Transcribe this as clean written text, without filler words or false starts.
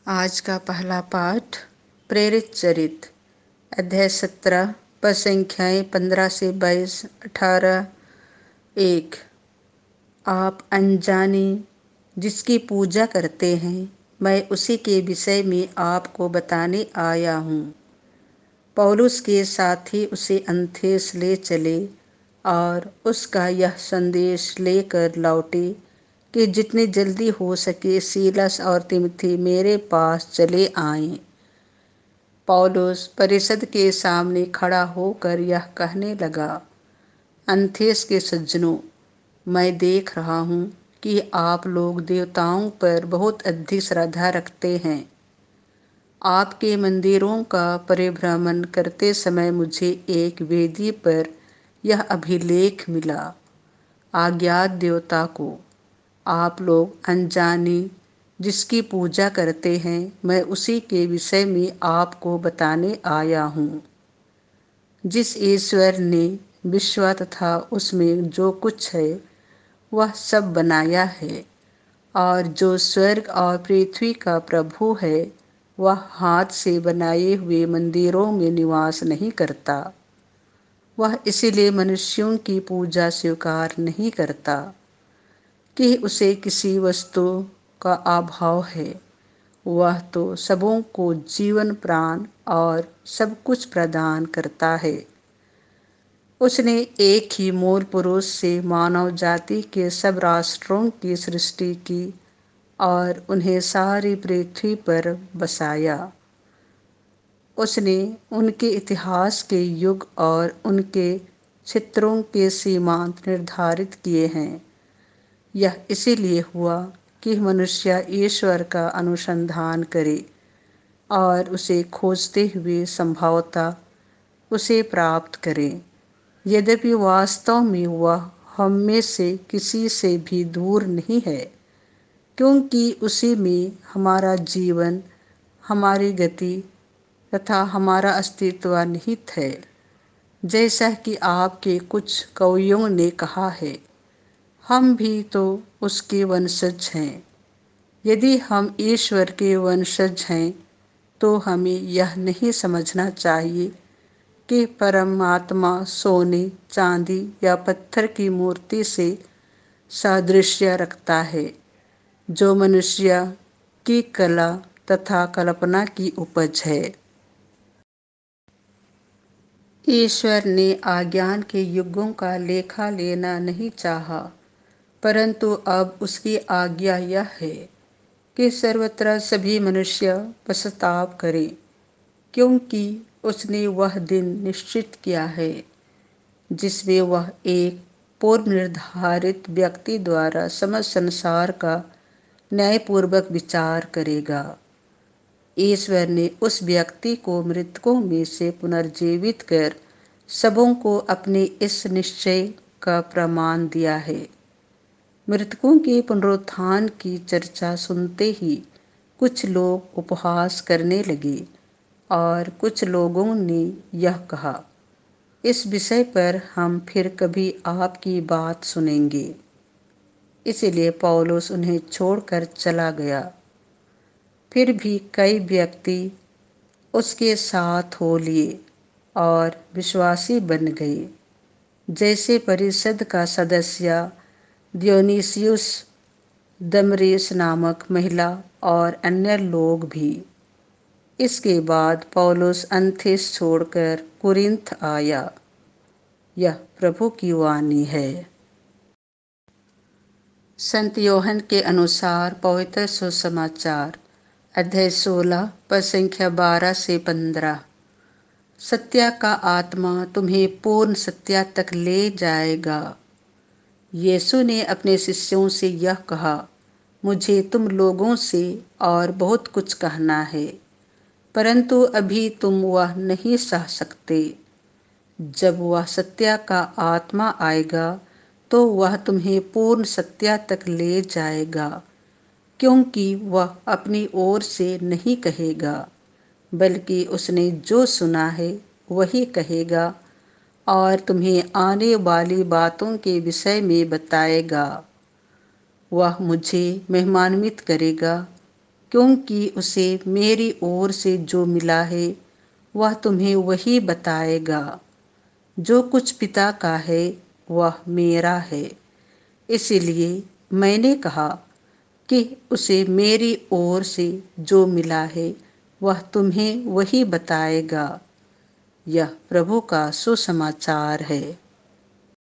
आज का पहला पाठ प्रेरित चरित अध्याय 17 पद संख्याएं 15 से 22 18 1। आप अनजाने जिसकी पूजा करते हैं, मैं उसी के विषय में आपको बताने आया हूँ। पौलुस के साथी उसे एथेंस ले चले और उसका यह संदेश लेकर लौटे कि जितनी जल्दी हो सके सीलस और तिमोथी मेरे पास चले आएं। पौलुस परिषद के सामने खड़ा होकर यह कहने लगा, एथेंस के सज्जनों, मैं देख रहा हूँ कि आप लोग देवताओं पर बहुत अधिक श्रद्धा रखते हैं। आपके मंदिरों का परिभ्रमण करते समय मुझे एक वेदी पर यह अभिलेख मिला, अज्ञात देवता को आप लोग अनजाने जिसकी पूजा करते हैं, मैं उसी के विषय में आपको बताने आया हूँ। जिस ईश्वर ने विश्व तथा उसमें जो कुछ है वह सब बनाया है, और जो स्वर्ग और पृथ्वी का प्रभु है, वह हाथ से बनाए हुए मंदिरों में निवास नहीं करता। वह इसीलिए मनुष्यों की पूजा स्वीकार नहीं करता कि उसे किसी वस्तु का अभाव है। वह तो सबों को जीवन, प्राण और सब कुछ प्रदान करता है। उसने एक ही मूल पुरुष से मानव जाति के सब राष्ट्रों की सृष्टि की और उन्हें सारी पृथ्वी पर बसाया। उसने उनके इतिहास के युग और उनके क्षेत्रों के सीमांत निर्धारित किए हैं। यह इसीलिए हुआ कि मनुष्य ईश्वर का अनुसंधान करे और उसे खोजते हुए संभवतः उसे प्राप्त करे, यद्यपि वास्तव में वह हम में से किसी से भी दूर नहीं है, क्योंकि उसी में हमारा जीवन, हमारी गति तथा हमारा अस्तित्व निहित है। जैसा कि आपके कुछ कवियों ने कहा है, हम भी तो उसके वंशज हैं। यदि हम ईश्वर के वंशज हैं तो हमें यह नहीं समझना चाहिए कि परमात्मा सोने, चांदी या पत्थर की मूर्ति से सादृश्य रखता है, जो मनुष्य की कला तथा कल्पना की उपज है। ईश्वर ने अज्ञान के युगों का लेखा लेना नहीं चाहा, परंतु अब उसकी आज्ञा यह है कि सर्वत्र सभी मनुष्य पश्चाताप करें, क्योंकि उसने वह दिन निश्चित किया है जिसमें वह एक पूर्व निर्धारित व्यक्ति द्वारा समस्त संसार का न्यायपूर्वक विचार करेगा। ईश्वर ने उस व्यक्ति को मृतकों में से पुनर्जीवित कर सबों को अपने इस निश्चय का प्रमाण दिया है। मृतकों के पुनरुत्थान की चर्चा सुनते ही कुछ लोग उपहास करने लगे और कुछ लोगों ने यह कहा, इस विषय पर हम फिर कभी आपकी बात सुनेंगे। इसलिए पौलुस उन्हें छोड़कर चला गया। फिर भी कई व्यक्ति उसके साथ हो लिए और विश्वासी बन गए, जैसे परिषद का सदस्य दियोनीसियुस, दमरिस नामक महिला और अन्य लोग भी। इसके बाद पौलुस एथेंस छोड़कर कुरिन्थ आया। यह प्रभु की वाणी है। संत योहन के अनुसार पवित्र सुसमाचार अध्याय 16 पद संख्या 12 से 15। सत्य का आत्मा तुम्हें पूर्ण सत्य तक ले जाएगा। यीशु ने अपने शिष्यों से यह कहा, मुझे तुम लोगों से और बहुत कुछ कहना है, परंतु अभी तुम वह नहीं सह सकते। जब वह सत्य का आत्मा आएगा तो वह तुम्हें पूर्ण सत्य तक ले जाएगा, क्योंकि वह अपनी ओर से नहीं कहेगा, बल्कि उसने जो सुना है वही कहेगा और तुम्हें आने वाली बातों के विषय में बताएगा। वह मुझे महिमान्वित करेगा, क्योंकि उसे मेरी ओर से जो मिला है वह तुम्हें वही बताएगा। जो कुछ पिता का है वह मेरा है। इसलिए मैंने कहा कि उसे मेरी ओर से जो मिला है वह तुम्हें वही बताएगा। यह प्रभु का सुसमाचार है।